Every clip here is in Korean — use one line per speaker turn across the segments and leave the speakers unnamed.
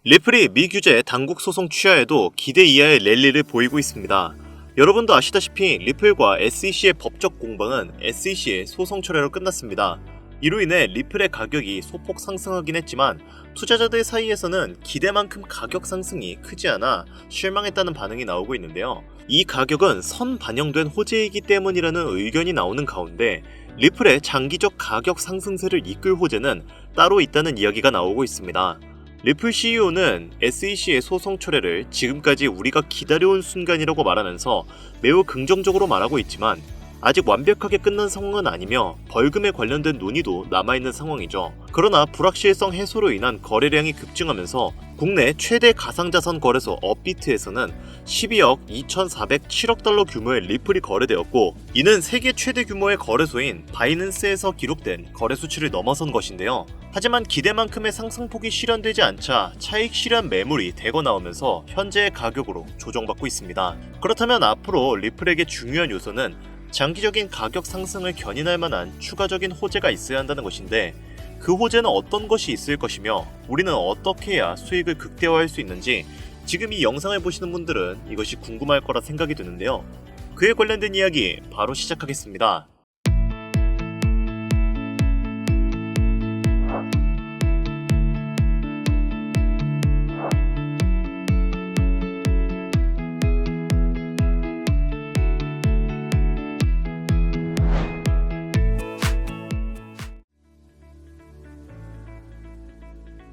리플이 미 규제 당국 소송 취하에도 기대 이하의 랠리를 보이고 있습니다. 여러분도 아시다시피 리플과 SEC의 법적 공방은 SEC의 소송 철회로 끝났습니다. 이로 인해 리플의 가격이 소폭 상승하긴 했지만 투자자들 사이에서는 기대만큼 가격 상승이 크지 않아 실망했다는 반응이 나오고 있는데요. 이 가격은 선 반영된 호재이기 때문이라는 의견이 나오는 가운데 리플의 장기적 가격 상승세를 이끌 호재는 따로 있다는 이야기가 나오고 있습니다. 리플 CEO는 SEC의 소송 철회를 지금까지 우리가 기다려온 순간이라고 말하면서 매우 긍정적으로 말하고 있지만 아직 완벽하게 끝난 상황은 아니며 벌금에 관련된 논의도 남아있는 상황이죠. 그러나 불확실성 해소로 인한 거래량이 급증하면서 국내 최대 가상자산 거래소 업비트에서는 12억 2,407억 달러 규모의 리플이 거래되었고, 이는 세계 최대 규모의 거래소인 바이낸스에서 기록된 거래 수치를 넘어선 것인데요. 하지만 기대만큼의 상승폭이 실현되지 않자 차익 실현 매물이 대거 나오면서 현재의 가격으로 조정받고 있습니다. 그렇다면 앞으로 리플에게 중요한 요소는 장기적인 가격 상승을 견인할 만한 추가적인 호재가 있어야 한다는 것인데, 그 호재는 어떤 것이 있을 것이며 우리는 어떻게 해야 수익을 극대화할 수 있는지 지금 이 영상을 보시는 분들은 이것이 궁금할 거라 생각이 드는데요. 그에 관련된 이야기 바로 시작하겠습니다.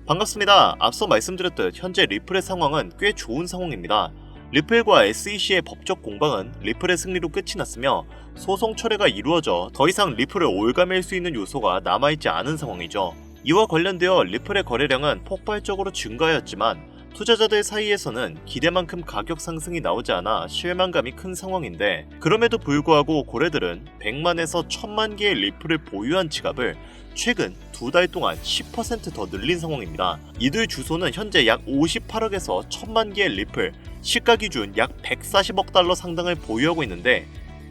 반갑습니다. 앞서 말씀드렸듯 현재 리플의 상황은 꽤 좋은 상황입니다. 리플과 SEC의 법적 공방은 리플의 승리로 끝이 났으며 소송 철회가 이루어져 더 이상 리플을 올가맬 수 있는 요소가 남아있지 않은 상황이죠. 이와 관련되어 리플의 거래량은 폭발적으로 증가하였지만 투자자들 사이에서는 기대만큼 가격 상승이 나오지 않아 실망감이 큰 상황인데, 그럼에도 불구하고 고래들은 100만에서 1000만 개의 리플을 보유한 지갑을 최근 2달 동안 10% 더 늘린 상황입니다. 이들 주소는 현재 약 58억에서 1000만 개의 리플, 시가 기준 약 140억 달러 상당을 보유하고 있는데,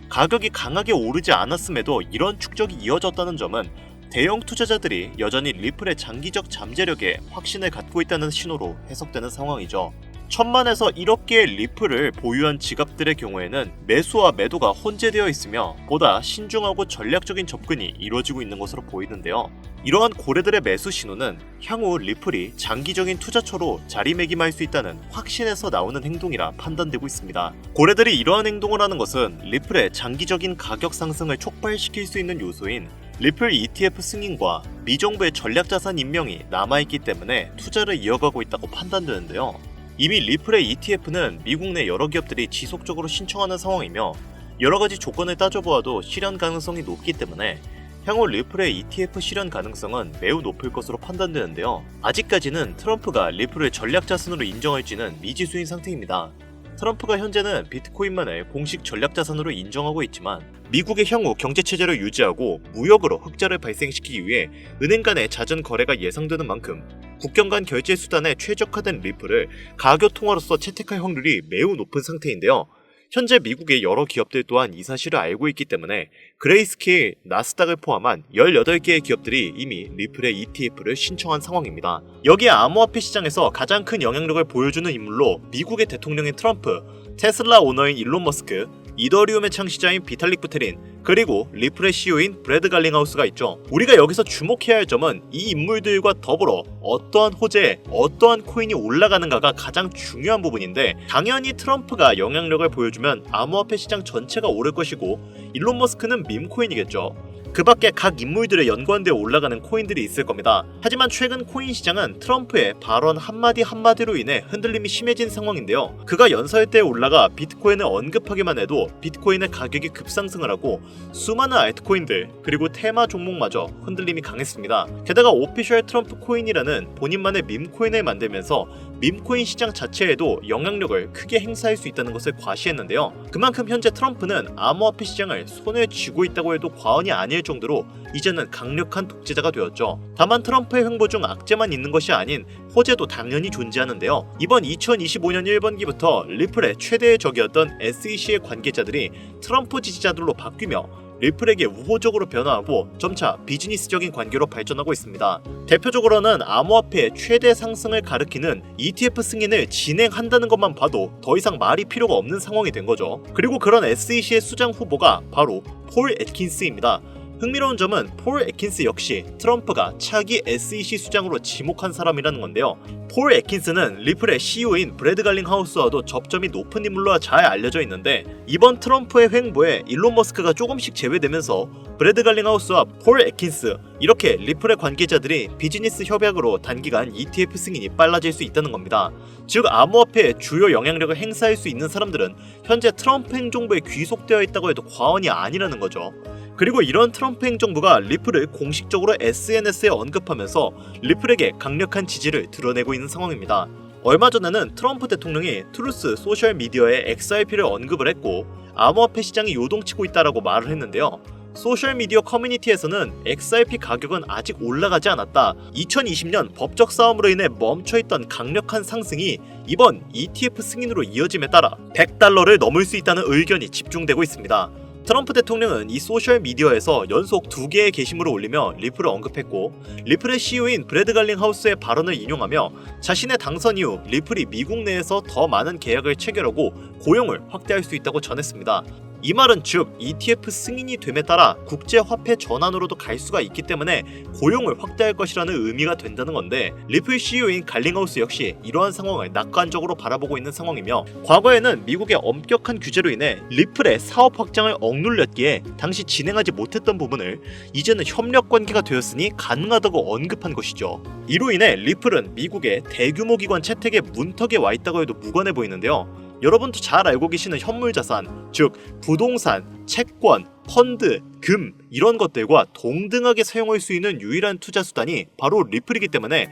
가격이 강하게 오르지 않았음에도 이런 축적이 이어졌다는 점은 대형 투자자들이 여전히 리플의 장기적 잠재력에 확신을 갖고 있다는 신호로 해석되는 상황이죠. 1000만에서 1억 개의 리플을 보유한 지갑들의 경우에는 매수와 매도가 혼재되어 있으며 보다 신중하고 전략적인 접근이 이루어지고 있는 것으로 보이는데요. 이러한 고래들의 매수 신호는 향후 리플이 장기적인 투자처로 자리매김할 수 있다는 확신에서 나오는 행동이라 판단되고 있습니다. 고래들이 이러한 행동을 하는 것은 리플의 장기적인 가격 상승을 촉발시킬 수 있는 요소인 리플 ETF 승인과 미정부의 전략자산 임명이 남아있기 때문에 투자를 이어가고 있다고 판단되는데요. 이미 리플의 ETF는 미국 내 여러 기업들이 지속적으로 신청하는 상황이며 여러가지 조건을 따져보아도 실현 가능성이 높기 때문에 향후 리플의 ETF 실현 가능성은 매우 높을 것으로 판단되는데요. 아직까지는 트럼프가 리플을 전략자산으로 인정할지는 미지수인 상태입니다. 트럼프가 현재는 비트코인만을 공식 전략자산으로 인정하고 있지만 미국의 향후 경제체제를 유지하고 무역으로 흑자를 발생시키기 위해 은행 간의 자전 거래가 예상되는 만큼 국경 간 결제 수단에 최적화된 리플을 가교 통화로서 채택할 확률이 매우 높은 상태인데요. 현재 미국의 여러 기업들 또한 이 사실을 알고 있기 때문에 그레이스케일, 나스닥을 포함한 18개의 기업들이 이미 리플의 ETF를 신청한 상황입니다. 여기에 암호화폐 시장에서 가장 큰 영향력을 보여주는 인물로 미국의 대통령인 트럼프, 테슬라 오너인 일론 머스크, 이더리움의 창시자인 비탈릭 부테린, 그리고 리플의 CEO인 브래드 갈링하우스가 있죠. 우리가 여기서 주목해야 할 점은 이 인물들과 더불어 어떠한 호재에 어떠한 코인이 올라가는가가 가장 중요한 부분인데, 당연히 트럼프가 영향력을 보여주면 암호화폐 시장 전체가 오를 것이고 일론 머스크는 밈코인이겠죠. 그 밖에 각 인물들의 연관되어 올라가는 코인들이 있을 겁니다. 하지만 최근 코인 시장은 트럼프의 발언 한마디 한마디로 인해 흔들림이 심해진 상황인데요. 그가 연설 때 올라가 비트코인을 언급하기만 해도 비트코인의 가격이 급상승을 하고 수많은 알트코인들 그리고 테마 종목마저 흔들림이 강했습니다. 게다가 오피셜 트럼프 코인이라는 본인만의 밈코인을 만들면서 밈코인 시장 자체에도 영향력을 크게 행사할 수 있다는 것을 과시했는데요. 그만큼 현재 트럼프는 암호화폐 시장을 손에 쥐고 있다고 해도 과언이 아닐 정도로 이제는 강력한 독재자가 되었죠. 다만 트럼프의 횡보 중 악재만 있는 것이 아닌 호재도 당연히 존재하는데요. 이번 2025년 1분기부터 리플의 최대의 적이었던 SEC의 관계자들이 트럼프 지지자들로 바뀌며 리플에게 우호적으로 변화하고 점차 비즈니스적인 관계로 발전하고 있습니다. 대표적으로는 암호화폐의 최대 상승을 가리키는 ETF 승인을 진행한다는 것만 봐도 더 이상 말이 필요가 없는 상황이 된 거죠. 그리고 그런 SEC의 수장 후보가 바로 폴 애킨스입니다. 흥미로운 점은 폴 애킨스 역시 트럼프가 차기 SEC 수장으로 지목한 사람이라는 건데요. 폴 애킨스는 리플의 CEO인 브래드 갈링하우스와도 접점이 높은 인물로 잘 알려져 있는데, 이번 트럼프의 횡보에 일론 머스크가 조금씩 제외되면서 브래드 갈링하우스와 폴 애킨스, 이렇게 리플의 관계자들이 비즈니스 협약으로 단기간 ETF 승인이 빨라질 수 있다는 겁니다. 즉 암호화폐의 주요 영향력을 행사할 수 있는 사람들은 현재 트럼프 행정부에 귀속되어 있다고 해도 과언이 아니라는 거죠. 그리고 이런 트럼프 행정부가 리플을 공식적으로 SNS에 언급하면서 리플에게 강력한 지지를 드러내고 있는 상황입니다. 얼마 전에는 트럼프 대통령이 트루스 소셜미디어에 XRP를 언급을 했고 암호화폐 시장이 요동치고 있다라고 말을 했는데요. 소셜미디어 커뮤니티에서는 XRP 가격은 아직 올라가지 않았다. 2020년 법적 싸움으로 인해 멈춰있던 강력한 상승이 이번 ETF 승인으로 이어짐에 따라 $100를 넘을 수 있다는 의견이 집중되고 있습니다. 트럼프 대통령은 이 소셜미디어에서 연속 2개의 게시물을 올리며 리플을 언급했고, 리플의 CEO인 브래드 갈링하우스의 발언을 인용하며 자신의 당선 이후 리플이 미국 내에서 더 많은 계약을 체결하고 고용을 확대할 수 있다고 전했습니다. 이 말은 즉 ETF 승인이 됨에 따라 국제화폐 전환으로도 갈 수가 있기 때문에 고용을 확대할 것이라는 의미가 된다는 건데, 리플 CEO인 갈링하우스 역시 이러한 상황을 낙관적으로 바라보고 있는 상황이며, 과거에는 미국의 엄격한 규제로 인해 리플의 사업 확장을 억눌렸기에 당시 진행하지 못했던 부분을 이제는 협력 관계가 되었으니 가능하다고 언급한 것이죠. 이로 인해 리플은 미국의 대규모 기관 채택의 문턱에 와 있다고 해도 무관해 보이는데요. 여러분도 잘 알고 계시는 현물자산, 즉 부동산, 채권, 펀드, 금 이런 것들과 동등하게 사용할 수 있는 유일한 투자 수단이 바로 리플이기 때문에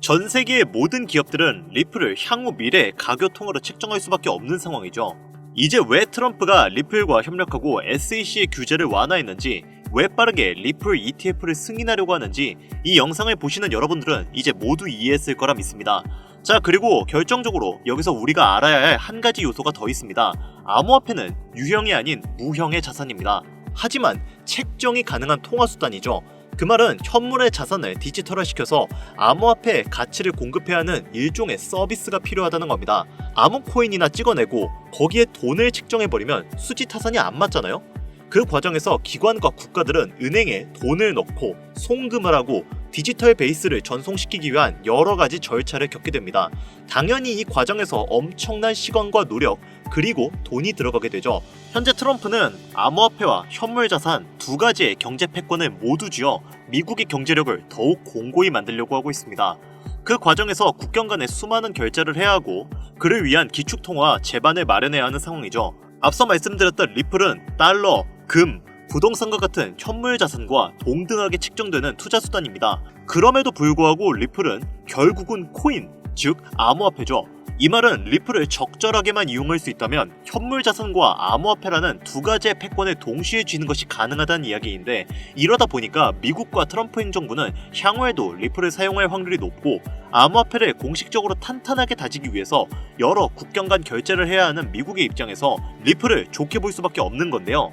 전 세계의 모든 기업들은 리플을 향후 미래의 가교통으로 책정할 수밖에 없는 상황이죠. 이제 왜 트럼프가 리플과 협력하고 SEC의 규제를 완화했는지, 왜 빠르게 리플 ETF를 승인하려고 하는지 이 영상을 보시는 여러분들은 이제 모두 이해했을 거라 믿습니다. 자, 그리고 결정적으로 여기서 우리가 알아야 할 한 가지 요소가 더 있습니다. 암호화폐는 유형이 아닌 무형의 자산입니다. 하지만 책정이 가능한 통화수단이죠. 그 말은 현물의 자산을 디지털화시켜서 암호화폐의 가치를 공급해야 하는 일종의 서비스가 필요하다는 겁니다. 아무 코인이나 찍어내고 거기에 돈을 책정해버리면 수지타산이 안 맞잖아요? 그 과정에서 기관과 국가들은 은행에 돈을 넣고 송금을 하고 디지털 베이스를 전송시키기 위한 여러 가지 절차를 겪게 됩니다. 당연히 이 과정에서 엄청난 시간과 노력, 그리고 돈이 들어가게 되죠. 현재 트럼프는 암호화폐와 현물자산 두 가지의 경제 패권을 모두 쥐어 미국의 경제력을 더욱 공고히 만들려고 하고 있습니다. 그 과정에서 국경 간에 수많은 결제를 해야 하고 그를 위한 기축통화 제반을 마련해야 하는 상황이죠. 앞서 말씀드렸던 리플은 달러, 금, 부동산과 같은 현물 자산과 동등하게 측정되는 투자 수단입니다. 그럼에도 불구하고 리플은 결국은 코인, 즉 암호화폐죠. 이 말은 리플을 적절하게만 이용할 수 있다면 현물 자산과 암호화폐라는 두 가지의 패권을 동시에 쥐는 것이 가능하다는 이야기인데, 이러다 보니까 미국과 트럼프 행정부는 향후에도 리플을 사용할 확률이 높고 암호화폐를 공식적으로 탄탄하게 다지기 위해서 여러 국경 간 결제를 해야 하는 미국의 입장에서 리플을 좋게 볼 수밖에 없는 건데요.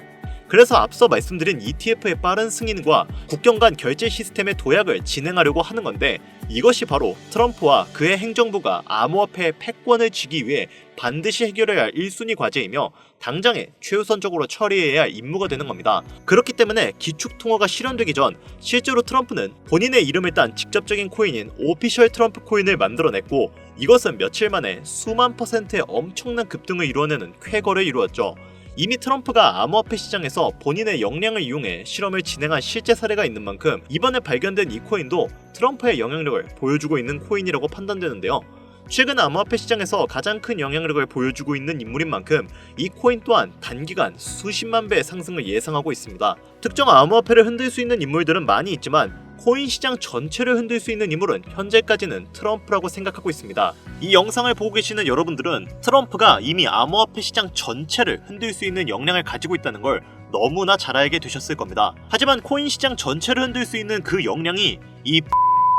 그래서 앞서 말씀드린 ETF의 빠른 승인과 국경 간 결제 시스템의 도약을 진행하려고 하는 건데, 이것이 바로 트럼프와 그의 행정부가 암호화폐의 패권을 쥐기 위해 반드시 해결해야 할 1순위 과제이며 당장에 최우선적으로 처리해야 할 임무가 되는 겁니다. 그렇기 때문에 기축통화가 실현되기 전 실제로 트럼프는 본인의 이름을 딴 직접적인 코인인 오피셜 트럼프 코인을 만들어냈고, 이것은 며칠 만에 수만 %의 엄청난 급등을 이루어내는 쾌거를 이루었죠. 이미 트럼프가 암호화폐 시장에서 본인의 역량을 이용해 실험을 진행한 실제 사례가 있는 만큼 이번에 발견된 이 코인도 트럼프의 영향력을 보여주고 있는 코인이라고 판단되는데요. 최근 암호화폐 시장에서 가장 큰 영향력을 보여주고 있는 인물인 만큼 이 코인 또한 단기간 수십만 배의 상승을 예상하고 있습니다. 특정 암호화폐를 흔들 수 있는 인물들은 많이 있지만 코인 시장 전체를 흔들 수 있는 인물은 현재까지는 트럼프라고 생각하고 있습니다. 이 영상을 보고 계시는 여러분들은 트럼프가 이미 암호화폐 시장 전체를 흔들 수 있는 역량을 가지고 있다는 걸 너무나 잘 알게 되셨을 겁니다. 하지만 코인 시장 전체를 흔들 수 있는 그 역량이 이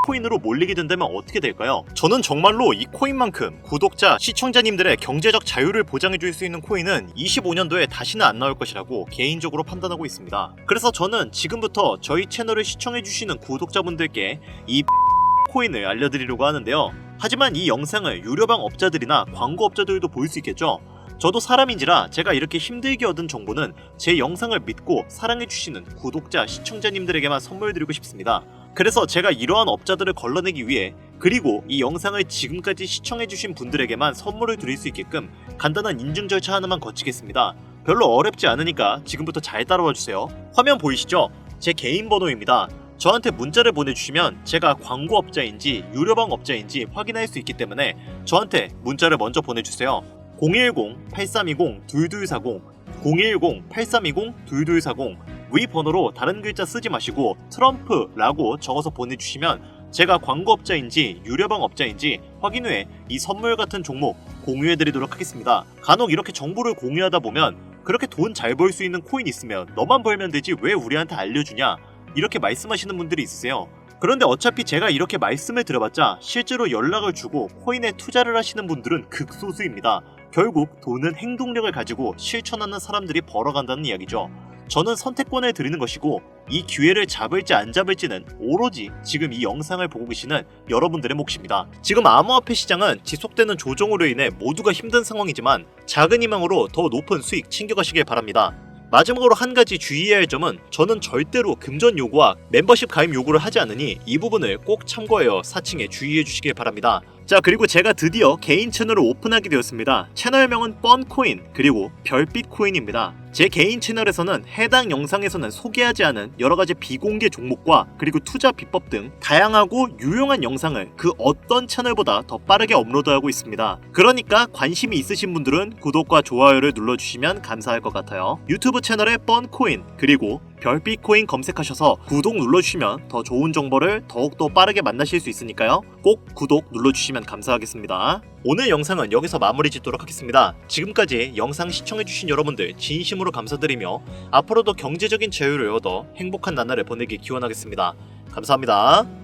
코인으로 몰리게 된다면 어떻게 될까요? 저는 정말로 이 코인만큼 구독자, 시청자님들의 경제적 자유를 보장해줄 수 있는 코인은 25년도에 다시는 안 나올 것이라고 개인적으로 판단하고 있습니다. 그래서 저는 지금부터 저희 채널을 시청해주시는 구독자분들께 이 코인을 알려드리려고 하는데요. 하지만 이 영상을 유료방 업자들이나 광고업자들도 볼 수 있겠죠? 저도 사람인지라 제가 이렇게 힘들게 얻은 정보는 제 영상을 믿고 사랑해주시는 구독자, 시청자님들에게만 선물 드리고 싶습니다. 그래서 제가 이러한 업자들을 걸러내기 위해, 그리고 이 영상을 지금까지 시청해주신 분들에게만 선물을 드릴 수 있게끔 간단한 인증 절차 하나만 거치겠습니다. 별로 어렵지 않으니까 지금부터 잘 따라와주세요. 화면 보이시죠? 제 개인 번호입니다. 저한테 문자를 보내주시면 제가 광고업자인지 유료방 업자인지 확인할 수 있기 때문에 저한테 문자를 먼저 보내주세요. 010-8320-2240 010-8320-2240 위 번호로 다른 글자 쓰지 마시고 트럼프라고 적어서 보내주시면 제가 광고업자인지 유료방 업자인지 확인 후에 이 선물 같은 종목 공유해드리도록 하겠습니다. 간혹 이렇게 정보를 공유하다 보면 그렇게 돈 잘 벌 수 있는 코인 있으면 너만 벌면 되지 왜 우리한테 알려주냐, 이렇게 말씀하시는 분들이 있으세요. 그런데 어차피 제가 이렇게 말씀을 드려봤자 실제로 연락을 주고 코인에 투자를 하시는 분들은 극소수입니다. 결국 돈은 행동력을 가지고 실천하는 사람들이 벌어간다는 이야기죠. 저는 선택권을 드리는 것이고 이 기회를 잡을지 안 잡을지는 오로지 지금 이 영상을 보고 계시는 여러분들의 몫입니다. 지금 암호화폐 시장은 지속되는 조정으로 인해 모두가 힘든 상황이지만 작은 희망으로 더 높은 수익 챙겨가시길 바랍니다. 마지막으로 한 가지 주의해야 할 점은 저는 절대로 금전 요구와 멤버십 가입 요구를 하지 않으니 이 부분을 꼭 참고하여 사칭에 주의해 주시길 바랍니다. 자, 그리고 제가 드디어 개인 채널을 오픈하게 되었습니다. 채널명은 뻔코인 그리고 별빛코인입니다. 제 개인 채널에서는 해당 영상에서는 소개하지 않은 여러가지 비공개 종목과 그리고 투자 비법 등 다양하고 유용한 영상을 그 어떤 채널보다 더 빠르게 업로드하고 있습니다. 그러니까 관심이 있으신 분들은 구독과 좋아요를 눌러주시면 감사할 것 같아요. 유튜브 채널에 뻔코인 그리고 별빛코인 검색하셔서 구독 눌러주시면 더 좋은 정보를 더욱더 빠르게 만나실 수 있으니까요. 꼭 구독 눌러주시면 감사하겠습니다. 오늘 영상은 여기서 마무리 짓도록 하겠습니다. 지금까지 영상 시청해주신 여러분들 진심으로 감사드리며 앞으로도 경제적인 자유를 얻어 행복한 나날을 보내길 기원하겠습니다. 감사합니다.